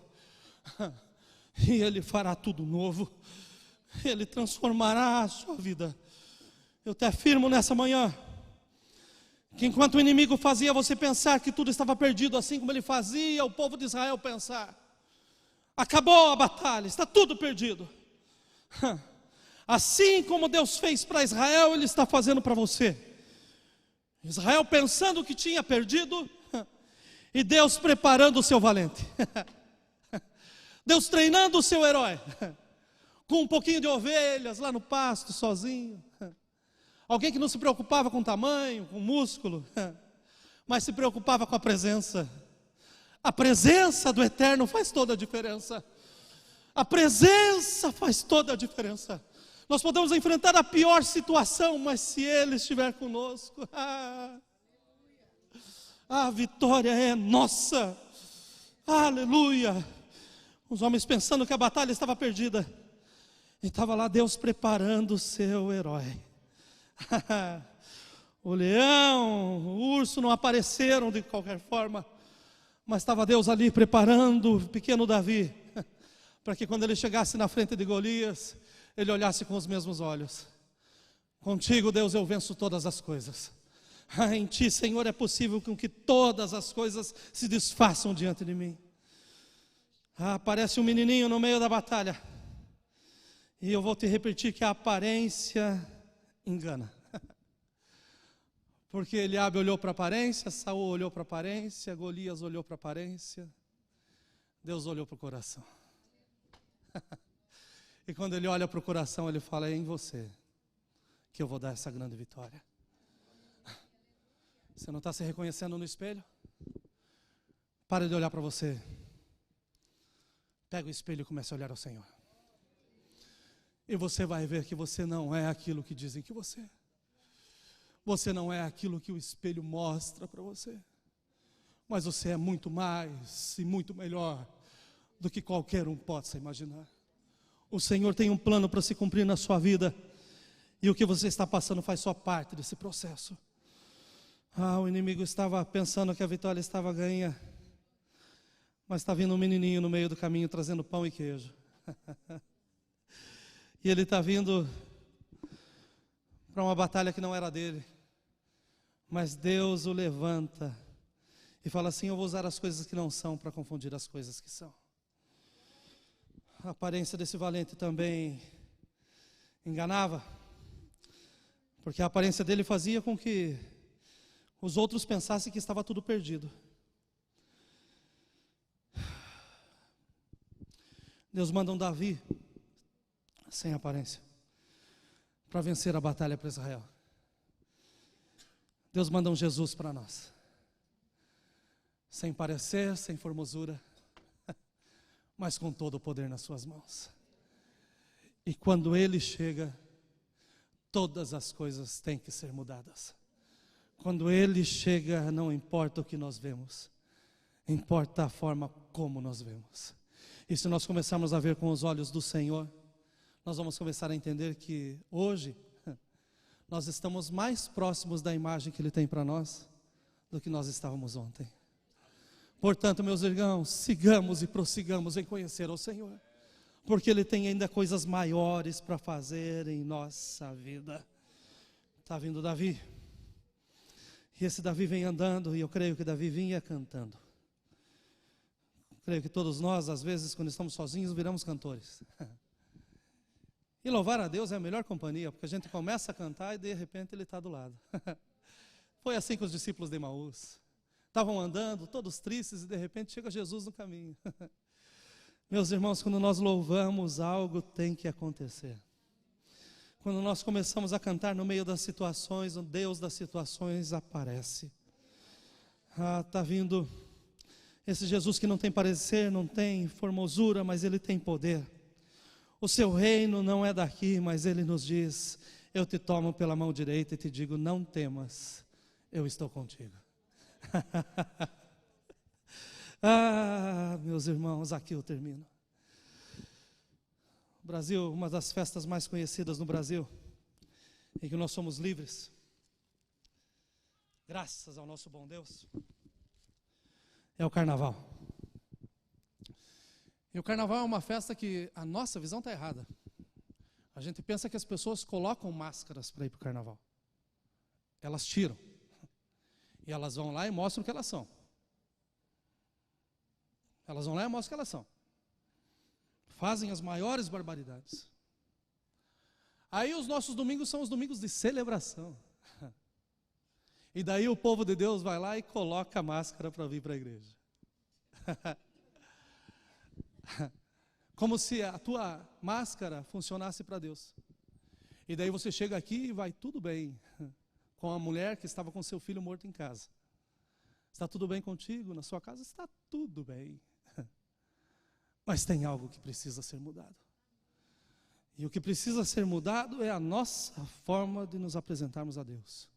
e Ele fará tudo novo. Ele transformará a sua vida. Eu te afirmo nessa manhã Que enquanto o inimigo fazia você pensar que tudo estava perdido, assim como ele fazia o povo de Israel pensar, acabou a batalha, está tudo perdido. Assim como Deus fez para Israel, Ele está fazendo para você. Israel pensando que tinha perdido, e Deus preparando o seu valente. Deus treinando o seu herói, com um pouquinho de ovelhas lá no pasto, sozinho. Alguém que não se preocupava com tamanho, com músculo, mas se preocupava com a presença. A presença do Eterno faz toda a diferença. A presença faz toda a diferença. Nós podemos enfrentar a pior situação, mas se Ele estiver conosco, a vitória é nossa. Aleluia. Os homens pensando que a batalha estava perdida, e estava lá Deus preparando o seu herói. O leão, o urso não apareceram de qualquer forma, mas estava Deus ali preparando o pequeno Davi, para que quando ele chegasse na frente de Golias, ele olhasse com os mesmos olhos. Contigo, Deus, eu venço todas as coisas. Em Ti, Senhor, é possível com que todas as coisas se desfaçam diante de mim. Aparece um menininho no meio da batalha, e eu vou te repetir que a aparência engana. Porque Eliabe olhou para a aparência, Saul olhou para a aparência, Golias olhou para a aparência, Deus olhou para o coração. E quando Ele olha para o coração, Ele fala: é em você que eu vou dar essa grande vitória. Você não está se reconhecendo no espelho? Para de olhar para você. Pega o espelho e comece a olhar ao Senhor. E você vai ver que você não é aquilo que dizem que você é. Você não é aquilo que o espelho mostra para você. Mas você é muito mais e muito melhor do que qualquer um possa imaginar. O Senhor tem um plano para se cumprir na sua vida, e o que você está passando faz só parte desse processo. O inimigo estava pensando que a vitória estava ganha, mas está vindo um menininho no meio do caminho trazendo pão e queijo. E ele está vindo para uma batalha que não era dele, mas Deus o levanta e fala assim: eu vou usar as coisas que não são para confundir as coisas que são. A aparência desse valente também enganava, porque a aparência dele fazia com que os outros pensassem que estava tudo perdido. Deus manda um Davi sem aparência para vencer a batalha para Israel. Deus manda um Jesus para nós, sem parecer, sem formosura, mas com todo o poder nas suas mãos. E quando Ele chega, todas as coisas têm que ser mudadas. Quando Ele chega, não importa o que nós vemos, importa a forma como nós vemos. E se nós começarmos a ver com os olhos do Senhor, nós vamos começar a entender que hoje nós estamos mais próximos da imagem que Ele tem para nós do que nós estávamos ontem. Portanto, meus irmãos, sigamos e prossigamos em conhecer ao Senhor, porque Ele tem ainda coisas maiores para fazer em nossa vida. Está vindo Davi, e esse Davi vem andando, e eu creio que Davi vinha cantando. Creio que todos nós, às vezes, quando estamos sozinhos, viramos cantores. E louvar a Deus é a melhor companhia, porque a gente começa a cantar e de repente Ele está do lado. Foi assim com os discípulos de Emaús. Estavam andando, todos tristes, e de repente chega Jesus no caminho. Meus irmãos, quando nós louvamos, algo tem que acontecer. Quando nós começamos a cantar no meio das situações, o Deus das situações aparece. Está vindo esse Jesus que não tem parecer, não tem formosura, mas Ele tem poder. O seu reino não é daqui, mas Ele nos diz: eu te tomo pela mão direita e te digo, não temas, eu estou contigo. Meus irmãos, aqui eu termino. O Brasil, uma das festas mais conhecidas no Brasil, em que nós somos livres, graças ao nosso bom Deus, é o Carnaval. E o Carnaval é uma festa que a nossa visão está errada. A gente pensa que as pessoas colocam máscaras para ir para o Carnaval. Elas tiram. E elas vão lá e mostram o que elas são. Elas vão lá e mostram o que elas são. Fazem as maiores barbaridades. Aí os nossos domingos são os domingos de celebração. E daí o povo de Deus vai lá e coloca a máscara para vir para a igreja. Como se a tua máscara funcionasse para Deus. E daí você chega aqui e vai tudo bem com a mulher que estava com seu filho morto em casa. Está tudo bem contigo? Na sua casa está tudo bem. Mas tem algo que precisa ser mudado. E o que precisa ser mudado é a nossa forma de nos apresentarmos a Deus.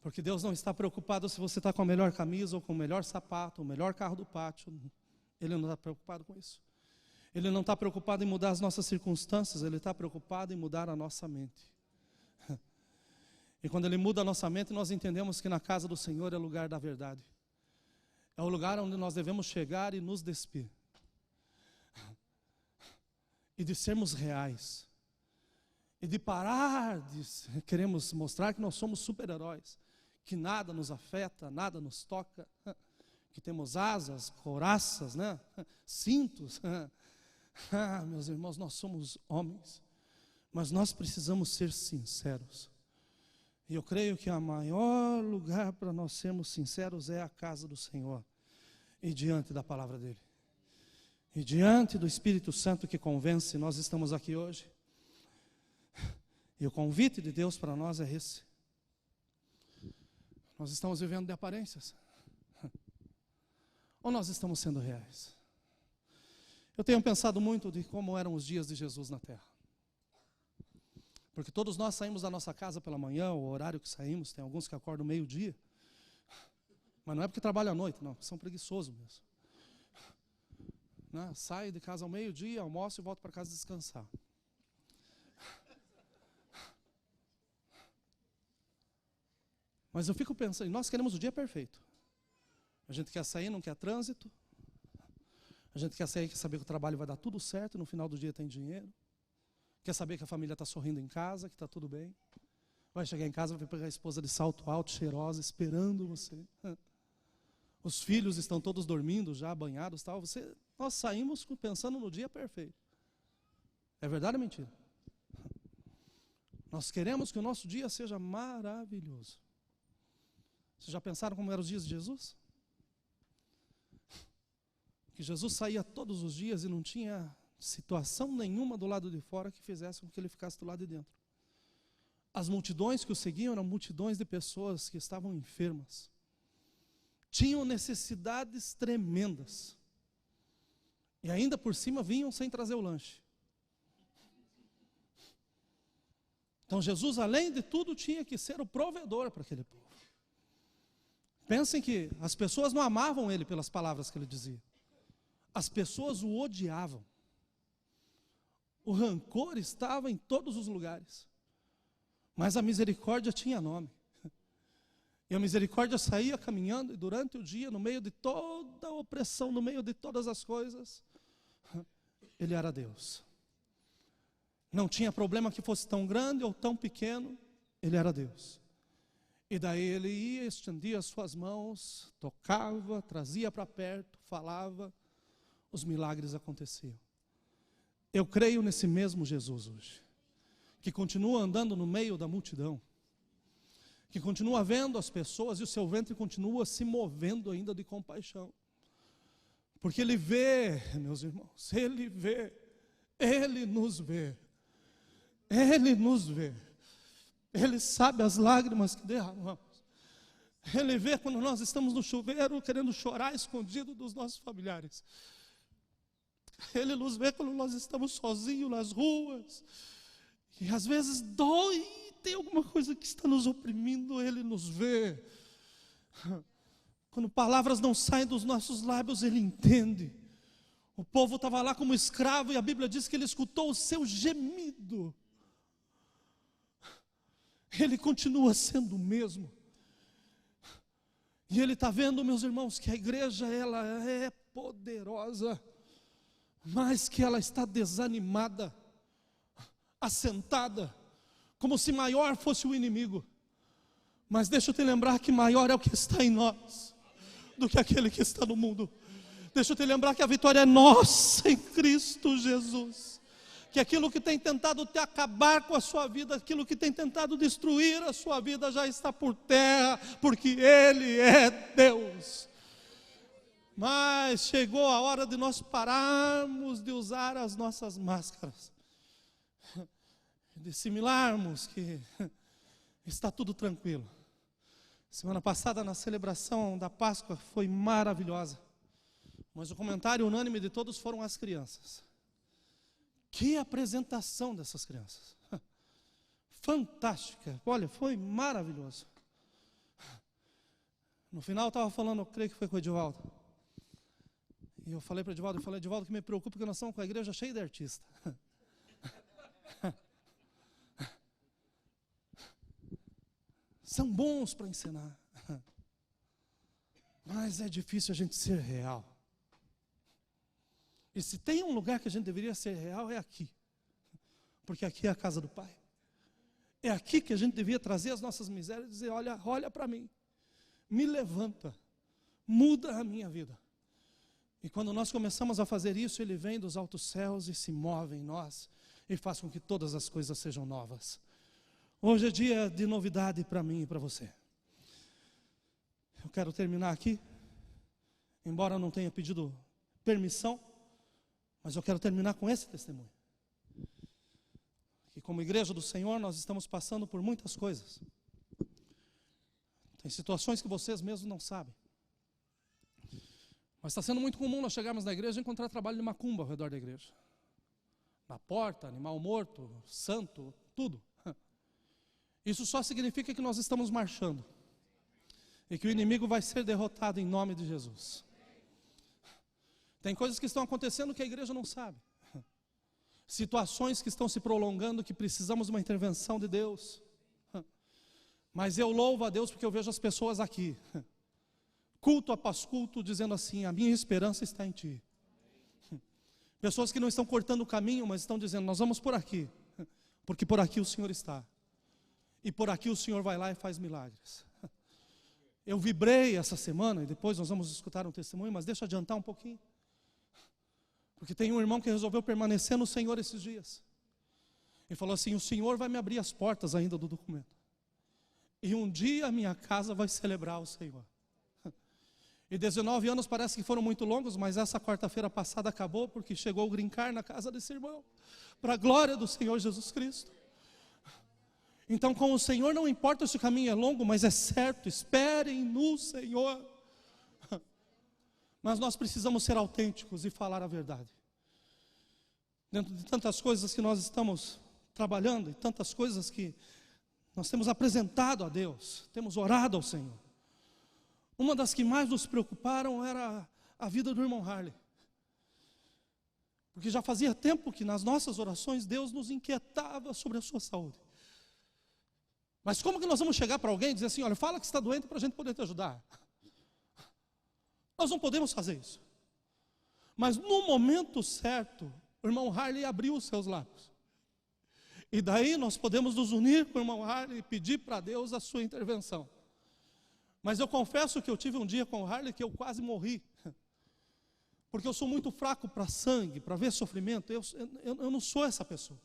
Porque Deus não está preocupado se você está com a melhor camisa, ou com o melhor sapato, o melhor carro do pátio. Ele não está preocupado com isso. Ele não está preocupado em mudar as nossas circunstâncias, Ele está preocupado em mudar a nossa mente. E quando Ele muda a nossa mente, nós entendemos que na casa do Senhor é o lugar da verdade. É o lugar onde nós devemos chegar e nos despir. E de sermos reais. E de parar de queremos mostrar que nós somos super-heróis. Que nada nos afeta, nada nos toca. Que temos asas, couraças, né? Cintos. Meus irmãos, nós somos homens. Mas nós precisamos ser sinceros. E eu creio que o maior lugar para nós sermos sinceros é a casa do Senhor. E diante da palavra dEle. E diante do Espírito Santo que convence, nós estamos aqui hoje. E o convite de Deus para nós é esse. Nós estamos vivendo de aparências? Ou nós estamos sendo reais? Eu tenho pensado muito de como eram os dias de Jesus na terra. Porque todos nós saímos da nossa casa pela manhã, o horário que saímos, tem alguns que acordam meio-dia. Mas não é porque trabalham à noite, não, são preguiçosos mesmo. Né? Sai de casa ao meio-dia, almoço e volta para casa descansar. Mas eu fico pensando, nós queremos o dia perfeito. A gente quer sair, não quer trânsito. A gente quer sair, quer saber que o trabalho vai dar tudo certo, no final do dia tem dinheiro. Quer saber que a família está sorrindo em casa, que está tudo bem. Vai chegar em casa, vai pegar a esposa de salto alto, cheirosa, esperando você. Os filhos estão todos dormindo já, banhados, tal. Nós saímos pensando no dia perfeito. É verdade ou mentira? Nós queremos que o nosso dia seja maravilhoso. Vocês já pensaram como eram os dias de Jesus? Que Jesus saía todos os dias e não tinha situação nenhuma do lado de fora que fizesse com que ele ficasse do lado de dentro. As multidões que o seguiam eram multidões de pessoas que estavam enfermas. Tinham necessidades tremendas. E ainda por cima vinham sem trazer o lanche. Então Jesus, além de tudo, tinha que ser o provedor para aquele povo. Pensem que as pessoas não amavam ele pelas palavras que ele dizia. As pessoas o odiavam. O rancor estava em todos os lugares. Mas a misericórdia tinha nome. E a misericórdia saía caminhando, e durante o dia, no meio de toda a opressão, no meio de todas as coisas, ele era Deus. Não tinha problema que fosse tão grande ou tão pequeno, ele era Deus. E daí ele ia, estendia as suas mãos, tocava, trazia para perto, falava, os milagres aconteciam. Eu creio nesse mesmo Jesus hoje, que continua andando no meio da multidão, que continua vendo as pessoas e o seu ventre continua se movendo ainda de compaixão. Porque Ele vê, meus irmãos, Ele vê, Ele nos vê, Ele nos vê. Ele sabe as lágrimas que derramamos. Ele vê quando nós estamos no chuveiro querendo chorar escondido dos nossos familiares. Ele nos vê quando nós estamos sozinhos nas ruas. E às vezes dói, tem alguma coisa que está nos oprimindo, Ele nos vê. Quando palavras não saem dos nossos lábios, Ele entende. O povo estava lá como escravo e a Bíblia diz que Ele escutou o seu gemido. Ele continua sendo o mesmo. E Ele está vendo, meus irmãos, que a igreja ela é poderosa, mas que ela está desanimada, assentada, como se maior fosse o inimigo. Mas deixa eu te lembrar que maior é o que está em nós do que aquele que está no mundo. Deixa eu te lembrar que a vitória é nossa em Cristo Jesus. Que aquilo que tem tentado te acabar com a sua vida, aquilo que tem tentado destruir a sua vida já está por terra, porque Ele é Deus. Mas chegou a hora de nós pararmos de usar as nossas máscaras, de simularmos que está tudo tranquilo. Semana passada, na celebração da Páscoa, foi maravilhosa. Mas o comentário unânime de todos foram as crianças. Que apresentação dessas crianças. Fantástica. Olha, foi maravilhoso. No final eu estava falando, eu creio que foi com o Edivaldo. E eu falei para o Edivaldo, Edivaldo, que me preocupa que nós estamos com a igreja cheia de artistas. São bons para ensinar. Mas é difícil a gente ser real. E se tem um lugar que a gente deveria ser real, é aqui. Porque aqui é a casa do Pai. É aqui que a gente devia trazer as nossas misérias e dizer, olha para mim. Me levanta. Muda a minha vida. E quando nós começamos a fazer isso, Ele vem dos altos céus e se move em nós. E faz com que todas as coisas sejam novas. Hoje é dia de novidade para mim e para você. Eu quero terminar aqui. Embora eu não tenha pedido permissão, mas eu quero terminar com esse testemunho. Que como igreja do Senhor, nós estamos passando por muitas coisas. Tem situações que vocês mesmos não sabem. Mas está sendo muito comum nós chegarmos na igreja e encontrar trabalho de macumba ao redor da igreja. Na porta, animal morto, santo, tudo. Isso só significa que nós estamos marchando. E que o inimigo vai ser derrotado em nome de Jesus. Tem coisas que estão acontecendo que a igreja não sabe. Situações que estão se prolongando que precisamos de uma intervenção de Deus. Mas eu louvo a Deus porque eu vejo as pessoas aqui, culto após culto, dizendo assim, a minha esperança está em Ti. Pessoas que não estão cortando o caminho, mas estão dizendo, nós vamos por aqui, porque por aqui o Senhor está. E por aqui o Senhor vai lá e faz milagres. Eu vibrei essa semana, e depois nós vamos escutar um testemunho, mas deixa eu adiantar um pouquinho. Porque tem um irmão que resolveu permanecer no Senhor esses dias. E falou assim, o Senhor vai me abrir as portas ainda do documento. E um dia a minha casa vai celebrar o Senhor. E 19 anos parece que foram muito longos, mas essa quarta-feira passada acabou, porque chegou o green card na casa desse irmão. Para a glória do Senhor Jesus Cristo. Então com o Senhor não importa se o caminho é longo, mas é certo, esperem no Senhor. Mas nós precisamos ser autênticos e falar a verdade. Dentro de tantas coisas que nós estamos trabalhando, e tantas coisas que nós temos apresentado a Deus, temos orado ao Senhor. Uma das que mais nos preocuparam era a vida do irmão Harley. Porque já fazia tempo que nas nossas orações Deus nos inquietava sobre a sua saúde. Mas como que nós vamos chegar para alguém e dizer assim, olha, fala que está doente para a gente poder te ajudar? Nós não podemos fazer isso. Mas no momento certo, o irmão Harley abriu os seus lábios. E daí nós podemos nos unir com o irmão Harley e pedir para Deus a sua intervenção. Mas eu confesso que eu tive um dia com o Harley que eu quase morri. Porque eu sou muito fraco para sangue, para ver sofrimento. Eu não sou essa pessoa.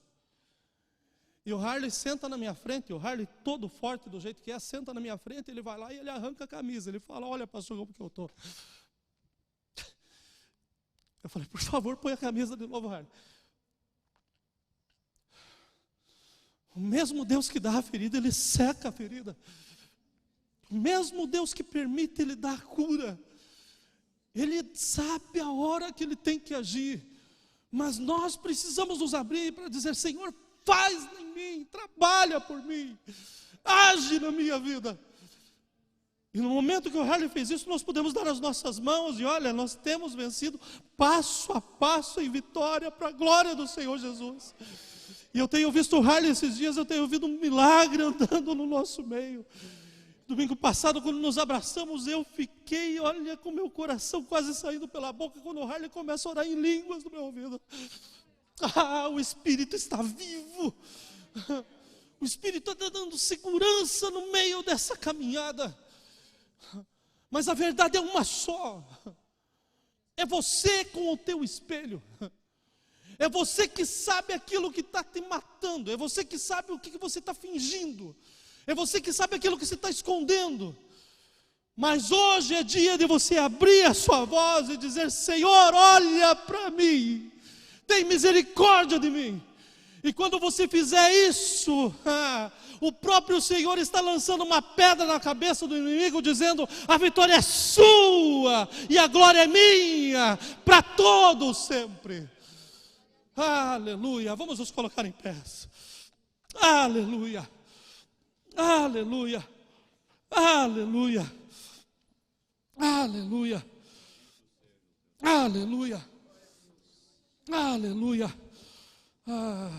E o Harley senta na minha frente, o Harley todo forte do jeito que é, senta na minha frente, ele vai lá e ele arranca a camisa. Ele fala, olha pastor, como que eu estou. Eu falei, por favor, põe a camisa de novo, Harley. O mesmo Deus que dá a ferida, Ele seca a ferida. O mesmo Deus que permite Ele dar a cura. Ele sabe a hora que Ele tem que agir. Mas nós precisamos nos abrir para dizer, Senhor, faz em mim, trabalha por mim, age na minha vida. E no momento que o Harley fez isso, nós podemos dar as nossas mãos e olha, nós temos vencido passo a passo em vitória para a glória do Senhor Jesus. E eu tenho visto o Harley esses dias, eu tenho visto um milagre andando no nosso meio. Domingo passado, quando nos abraçamos, eu fiquei, olha, com meu coração quase saindo pela boca, quando o Harley começa a orar em línguas no meu ouvido. Ah, o Espírito está vivo. O O Espírito está dando segurança no meio dessa caminhada. Mas a verdade é uma só. É você com o teu espelho. É você que sabe aquilo que está te matando. É você que sabe o que você está fingindo. É você que sabe aquilo que você está escondendo. Mas hoje é dia de você abrir a sua voz e dizer: Senhor, olha para mim, tem misericórdia de mim. E quando você fizer isso, o próprio Senhor está lançando uma pedra na cabeça do inimigo, dizendo: a vitória é sua e a glória é minha, para todos sempre. Aleluia. Vamos nos colocar em pé. Aleluia. Aleluia. Aleluia. Aleluia. Aleluia. Aleluia. Ah.